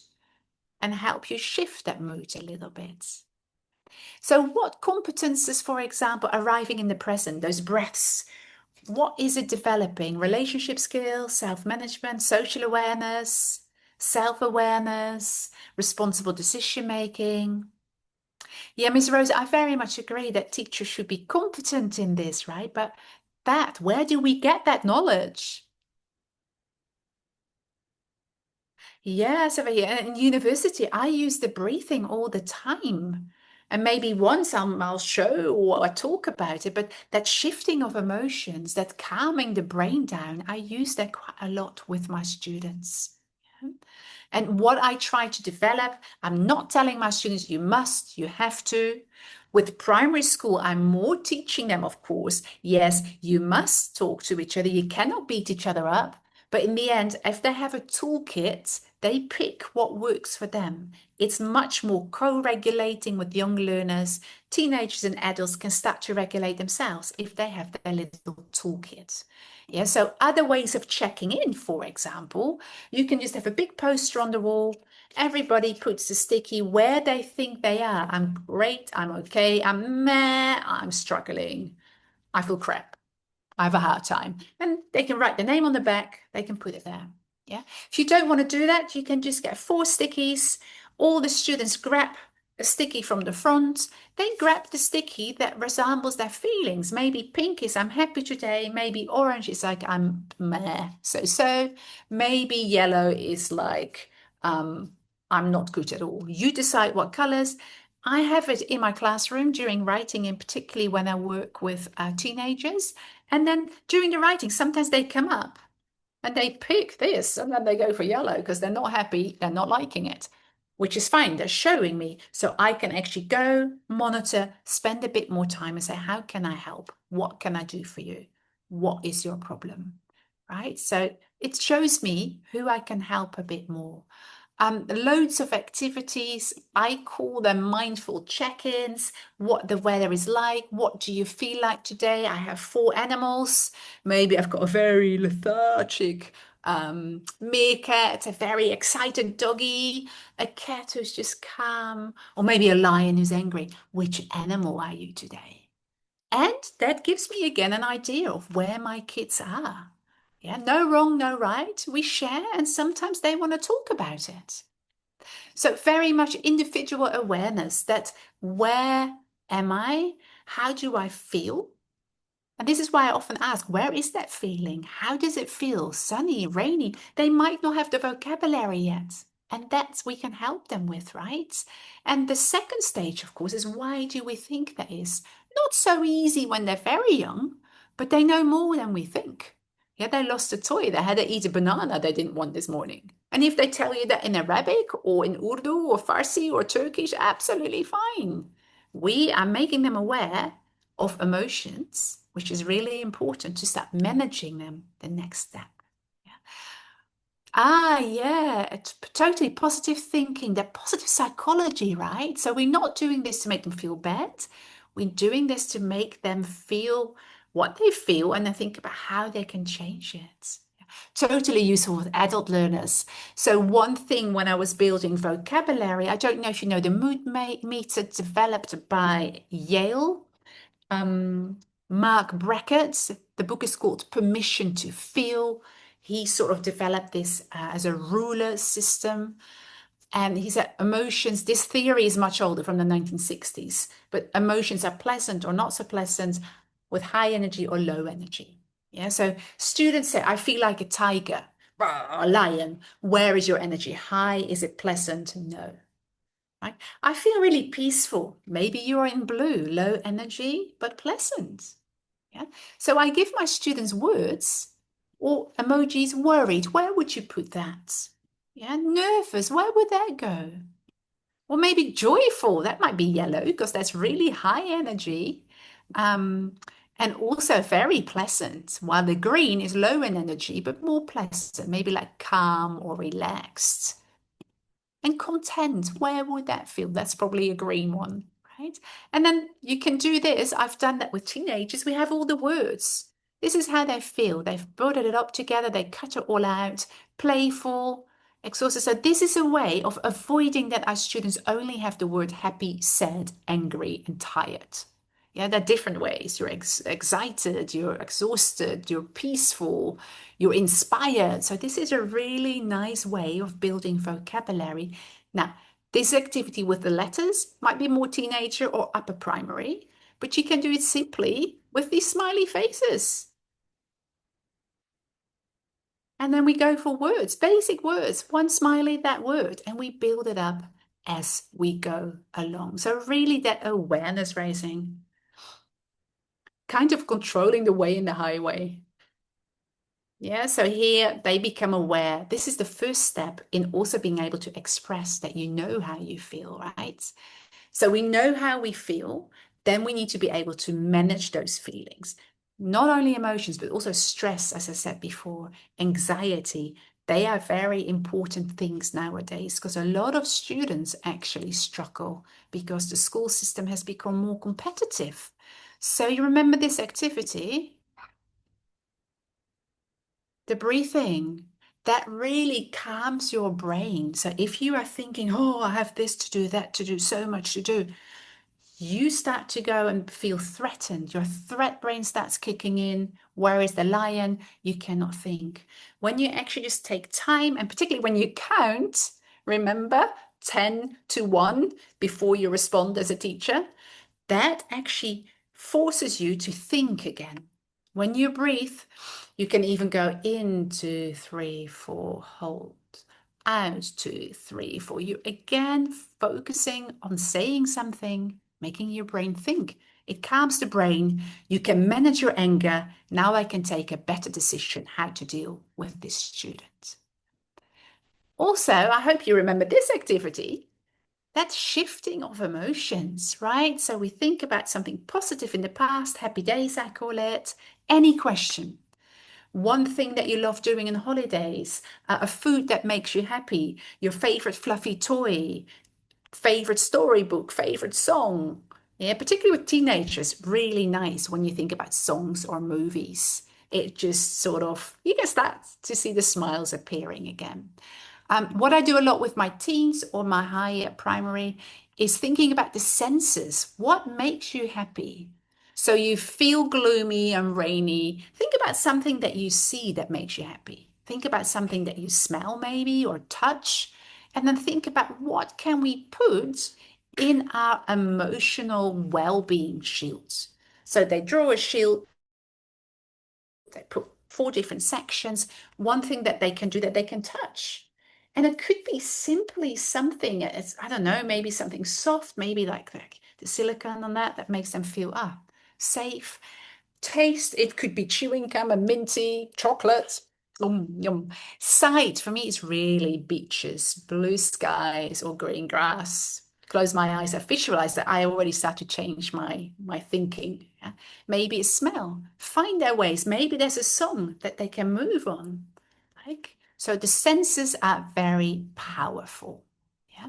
and help you shift that mood a little bit. So what competences, for example, arriving in the present, those breaths, what is it developing? Relationship skills, self-management, social awareness, self-awareness, responsible decision making. Yeah, Miss Rose, I very much agree that teachers should be competent in this, right? But where do we get that knowledge? Yes, over here in university, I use the breathing all the time. And maybe once I'll show or I talk about it, but that shifting of emotions, that calming the brain down, I use that quite a lot with my students. Yeah. And what I try to develop, I'm not telling my students, you must, you have to. With primary school, I'm more teaching them, of course, yes, you must talk to each other. You cannot beat each other up. But in the end, if they have a toolkit, they pick what works for them. It's much more co-regulating with young learners. Teenagers and adults can start to regulate themselves if they have their little toolkit. Yeah, so other ways of checking in, for example, you can just have a big poster on the wall. Everybody puts a sticky where they think they are. I'm great, I'm okay, I'm meh, I'm struggling, I feel crap. I have a hard time. And they can write the name on the back, they can put it there. Yeah. If you don't want to do that, you can just get 4 stickies. All the students grab a sticky from the front. They grab the sticky that resembles their feelings. Maybe pink is I'm happy today. Maybe orange is like I'm meh, so. Maybe yellow is like I'm not good at all. You decide what colors. I have it in my classroom during writing, and particularly when I work with teenagers. And then during the writing, sometimes they come up and they pick this and then they go for yellow because they're not happy, they're not liking it, which is fine. They're showing me so I can actually go monitor, spend a bit more time and say, how can I help? What can I do for you? What is your problem? Right? So it shows me who I can help a bit more. Loads of activities. I call them mindful check-ins. What the weather is like. What do you feel like today? I have 4 animals. Maybe I've got a very lethargic meerkat, a very excited doggy, a cat who's just calm, or maybe a lion who's angry. Which animal are you today? And that gives me again an idea of where my kids are. Yeah, no wrong, no right. We share, and sometimes they want to talk about it. So, very much individual awareness that where am I? How do I feel? And this is why I often ask, where is that feeling? How does it feel? Sunny, rainy? They might not have the vocabulary yet. And that's we can help them with, right? And the second stage, of course, is why do we think that is? Not so easy when they're very young, but they know more than we think. Yeah, they lost a toy. They had to eat a banana they didn't want this morning. And if they tell you that in Arabic or in Urdu or Farsi or Turkish, absolutely fine. We are making them aware of emotions, which is really important to start managing them the next step. Yeah. Yeah, it's totally positive thinking, that positive psychology, right? So we're not doing this to make them feel bad. We're doing this to make them feel what they feel and then think about how they can change it. Totally useful with adult learners. So one thing when I was building vocabulary, I don't know if you know the mood meter developed by Yale. Mark Brackett, the book is called Permission to Feel. He sort of developed this as a ruler system. And he said emotions, this theory is much older from the 1960s, but emotions are pleasant or not so pleasant with high energy or low energy. Yeah, so students say, I feel like a tiger, a lion. Where is your energy? High? Is it pleasant? No. Right? I feel really peaceful. Maybe you're in blue, low energy, but pleasant. Yeah. So I give my students words or emojis. Worried, where would you put that? Yeah. Nervous, where would that go? Or maybe joyful, that might be yellow because that's really high energy. and also very pleasant, while the green is low in energy, but more pleasant, maybe like calm or relaxed. And content, where would that feel? That's probably a green one, right? And then you can do this. I've done that with teenagers. We have all the words. This is how they feel. They've brought it up together. They cut it all out. Playful, exhausted. So this is a way of avoiding that our students only have the word happy, sad, angry, and tired. Yeah, there are different ways. You're excited, you're exhausted, you're peaceful, you're inspired. So this is a really nice way of building vocabulary. Now, this activity with the letters might be more teenager or upper primary, but you can do it simply with these smiley faces. And then we go for words, basic words, one smiley, that word, and we build it up as we go along. So really that awareness raising, kind of controlling the way in the highway. Yeah, so here they become aware. This is the first step in also being able to express that you know how you feel, right? So we know how we feel, then we need to be able to manage those feelings. Not only emotions, but also stress, as I said before, anxiety. They are very important things nowadays because a lot of students actually struggle because the school system has become more competitive. So you remember this activity? The breathing, that really calms your brain. So if you are thinking, oh, I have this to do, that to do, so much to do, you start to go and feel threatened. Your threat brain starts kicking in. Where is the lion? You cannot think. When you actually just take time, and particularly when you count, remember 10 to 1 before you respond as a teacher, that actually forces you to think again. When you breathe, you can even go in 2, 3, 4, hold, out 2, 3, 4. You again focusing on saying something, making your brain think. It calms the brain. You can manage your anger. Now I can take a better decision how to deal with this student. Also, I hope you remember this activity. That's shifting of emotions, right? So we think about something positive in the past, happy days, I call it. Any question. One thing that you love doing in holidays, a food that makes you happy, your favorite fluffy toy, favorite storybook, favorite song. Yeah, particularly with teenagers, really nice when you think about songs or movies. It just sort of, you can start to see the smiles appearing again. What I do a lot with my teens or my higher primary is thinking about the senses. What makes you happy? So you feel gloomy and rainy. Think about something that you see that makes you happy. Think about something that you smell maybe or touch. And then think about what can we put in our emotional well-being shields. So they draw a shield, they put 4 different sections. One thing that they can do that they can touch. And it could be simply something, it's, I don't know, maybe something soft, maybe like the silicone on that makes them feel safe. Taste, it could be chewing gum, a minty, chocolate. Yum. Sight, for me, it's really beaches, blue skies, or green grass. Close my eyes, I visualize that. I already start to change my thinking. Yeah? Maybe a smell. Find their ways. Maybe there's a song that they can move on. Like, so the senses are very powerful. Yeah.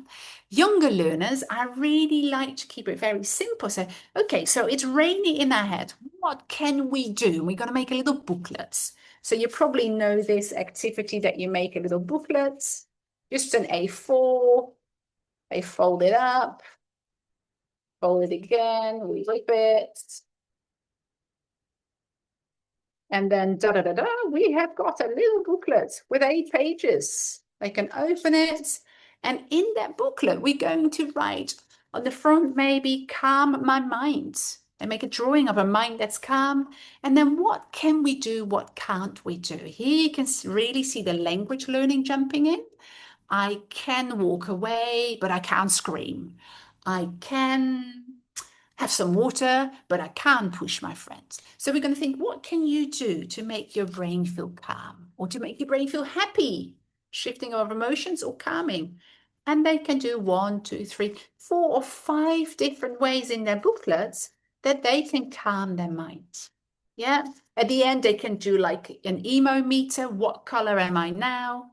Younger learners, I really like to keep it very simple. So, okay, so it's rainy in our head. What can we do? We're going to make a little booklet. So you probably know this activity that you make a little booklet, just an A4, they fold it up, fold it again, we flip it. And then we have got a little booklet with 8 pages. They can open it. And in that booklet, we're going to write on the front, maybe calm my mind. And make a drawing of a mind that's calm. And then what can we do? What can't we do? Here you can really see the language learning jumping in. I can walk away, but I can't scream. I can have some water, but I can't push my friends. So we're going to think, what can you do to make your brain feel calm or to make your brain feel happy? Shifting of emotions or calming. And they can do 1, 2, 3, 4 or 5 different ways in their booklets that they can calm their mind. Yeah. At the end, they can do like an emo meter. What color am I now?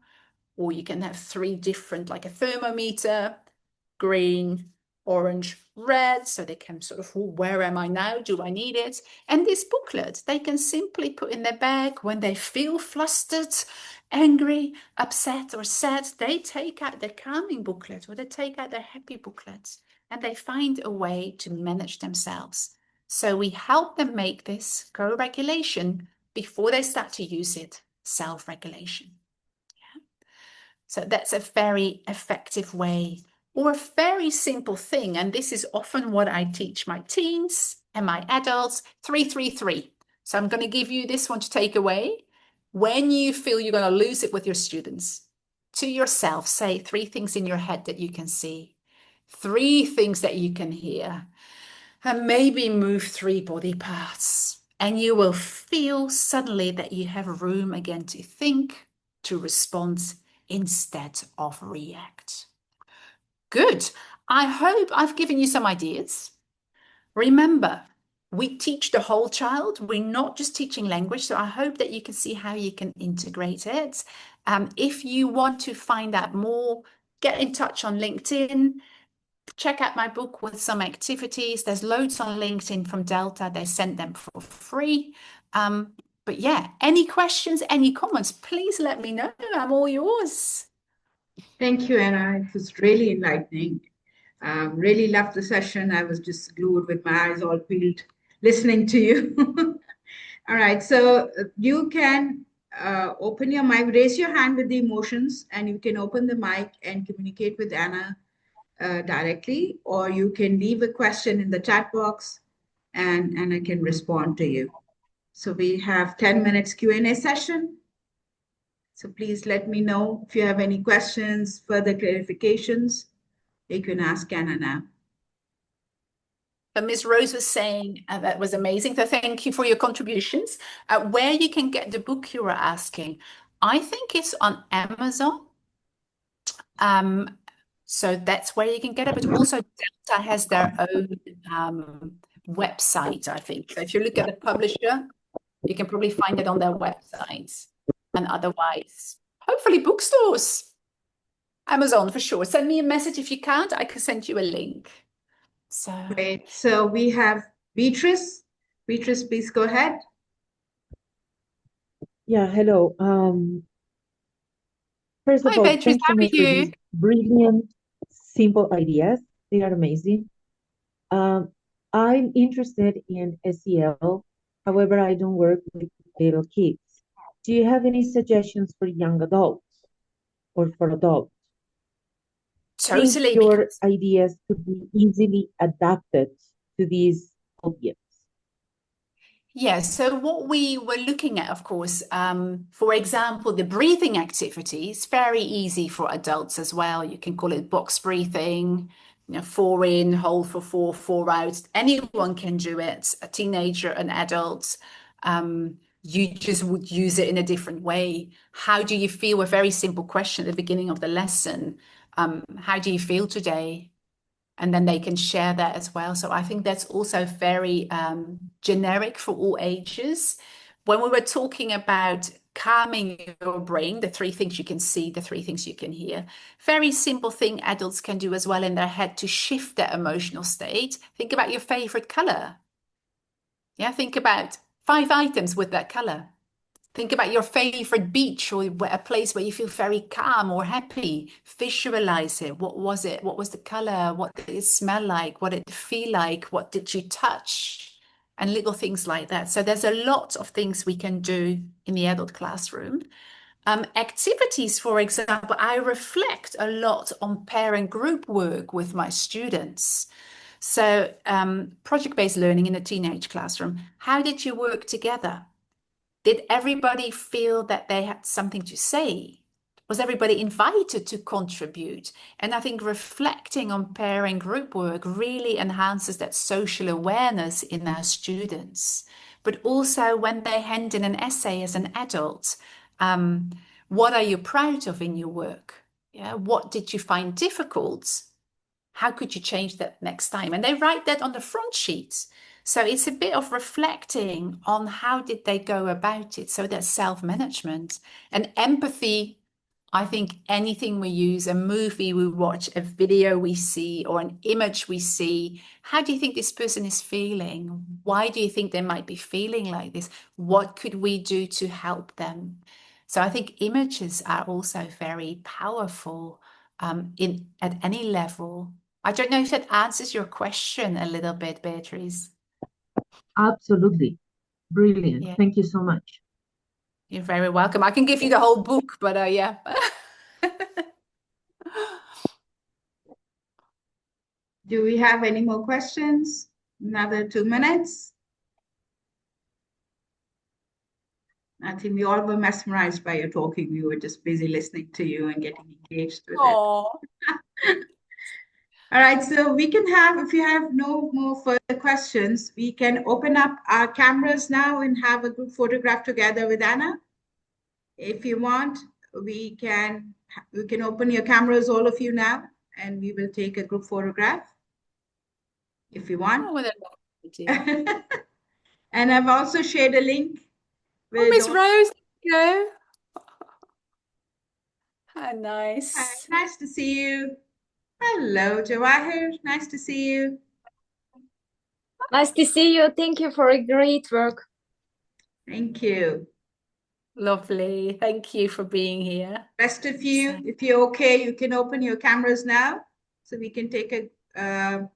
Or you can have 3 different, like a thermometer, green, orange, red. So they can sort of, where am I now? Do I need it? And this booklet, they can simply put in their bag when they feel flustered, angry, upset, or sad. They take out their calming booklet or they take out their happy booklet and they find a way to manage themselves. So we help them make this co-regulation before they start to use it, self-regulation. So that's a very effective way or a very simple thing. And this is often what I teach my teens and my adults, 333. So I'm going to give you this one to take away. When you feel you're going to lose it with your students, to yourself, say 3 things in your head that you can see, 3 things that you can hear, and maybe move 3 body parts. And you will feel suddenly that you have room again to think, to respond, instead of react. Good. I hope I've given you some ideas. Remember, we teach the whole child. We're not just teaching language. So I hope that you can see how you can integrate it. If you want to find out more, get in touch on LinkedIn. Check out my book with some activities. There's loads on LinkedIn from Delta. They send them for free. But yeah, any questions, any comments, please let me know. I'm all yours. Thank you, Anna. It was really enlightening. Really loved the session. I was just glued with my eyes all peeled listening to you. All right, so you can open your mic, raise your hand with the emotions, and you can open the mic and communicate with Anna directly, or you can leave a question in the chat box and Anna can respond to you. So we have 10 minutes Q&A session. So please let me know if you have any questions, further clarifications. You can ask Anna now. But Ms. Rose was saying that was amazing. So thank you for your contributions. Where you can get the book you were asking, I think it's on Amazon. So that's where you can get it. But also Delta has their own website, I think. So if you look at the publisher, you can probably find it on their websites. And otherwise, hopefully bookstores. Amazon for sure. Send me a message if you can't. I can send you a link. So Great. So we have Beatrice. Beatrice, please go ahead. Yeah, hello. First of hi, all, Beatrice. thanks How so are much for these you? brilliant, simple ideas. They are amazing. Um, I'm interested in SEL. However, I don't work with little kids. Do you have any suggestions for young adults or for adults? Think Totally, your because ideas could be easily adapted to these audience. yeah, so what we were looking at, of course, for example, the breathing activity is very easy for adults as well. You can call it box breathing, 4 in, hold for 4, 4 out. Anyone can do it, a teenager, an adult. You just would use it in a different way. How do you feel? A very simple question at the beginning of the lesson. How do you feel today? And then they can share that as well. So I think that's also very generic for all ages. When we were talking about calming your brain, the 3 things you can see, the 3 things you can hear, very simple thing adults can do as well in their head to shift their emotional state. Think about your favorite color. Yeah, think about 5 items with that color. Think about your favorite beach or a place where you feel very calm or happy. Visualize it. What was it? What was the color? What did it smell like? What did it feel like? What did you touch? And little things like that. So there's a lot of things we can do in the adult classroom. Activities, for example, I reflect a lot on pair and group work with my students. So project-based learning in a teenage classroom. How did you work together? Did everybody feel that they had something to say? Was everybody invited to contribute? And I think reflecting on pair and group work really enhances that social awareness in our students. But also when they hand in an essay as an adult, what are you proud of in your work? Yeah, what did you find difficult? How could you change that next time? And they write that on the front sheet. So it's a bit of reflecting on how did they go about it. So that's self-management and empathy. I think anything we use, a movie we watch, a video we see, or an image we see, how do you think this person is feeling? Why do you think they might be feeling like this? What could we do to help them? So I think images are also very powerful in at any level. I don't know if that answers your question a little bit, Beatrice. Absolutely. Brilliant. Yeah, Thank you so much. you're very welcome. I can give you the whole book, but yeah. Do we have any more questions? Another 2 minutes? I think we all were mesmerized by your talking. We were just busy listening to you and getting engaged with it. Oh, All right, so we can have, if you have no more further questions, we can open up our cameras now and have a group photograph together with Anna. If you want, we can open your cameras, all of you now, and we will take a group photograph if you want. what a lovely idea. And I've also shared a link Oh, with Miss all. Rose, there you go. How Hi, nice. nice to see you. Hello, Jawahir. Nice to see you. Nice to see you. Thank you for a great work. Thank you. Lovely. Thank you for being here. Rest of you, if you're okay, you can open your cameras now so we can take a.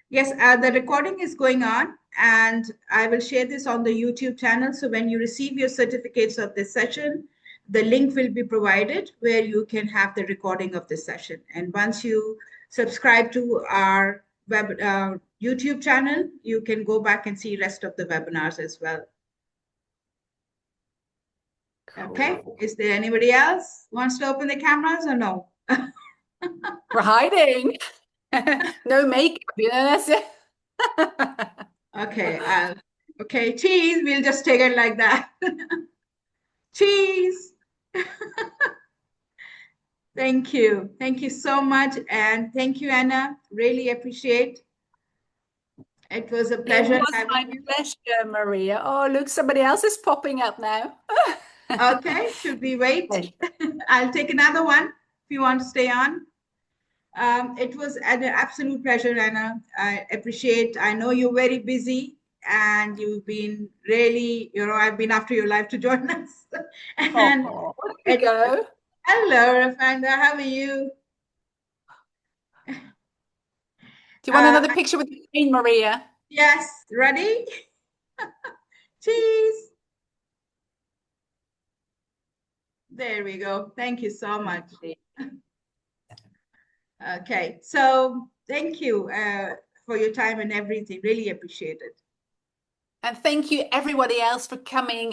Yes, the recording is going on, and I will share this on the YouTube channel. So when you receive your certificates of this session, the link will be provided where you can have the recording of this session. And once you subscribe to our YouTube channel, you can go back and see rest of the webinars as well. Okay, Cool. is there anybody else wants to open the cameras or no? We're hiding. No makeup, that's it. Okay, okay, cheese, we'll just take it like that. Cheese. Thank you. Thank you so much. And thank you, Anna. Really appreciate. It was a It pleasure was having my you. pleasure, Maria. Oh, look, somebody else is popping up now. Okay, should we wait? Pleasure. I'll take another one if you want to stay on. It was an absolute pleasure, Anna. I appreciate. I know you're very busy and you've been really, I've been after your life to join us. And Oh, there we go. hello, Rafanda. How are you? Do you want another picture with the Queen, Maria? Yes, ready? Cheese. There we go. Thank you so much. Okay, so thank you for your time and everything. Really appreciate it. And thank you, everybody else, for coming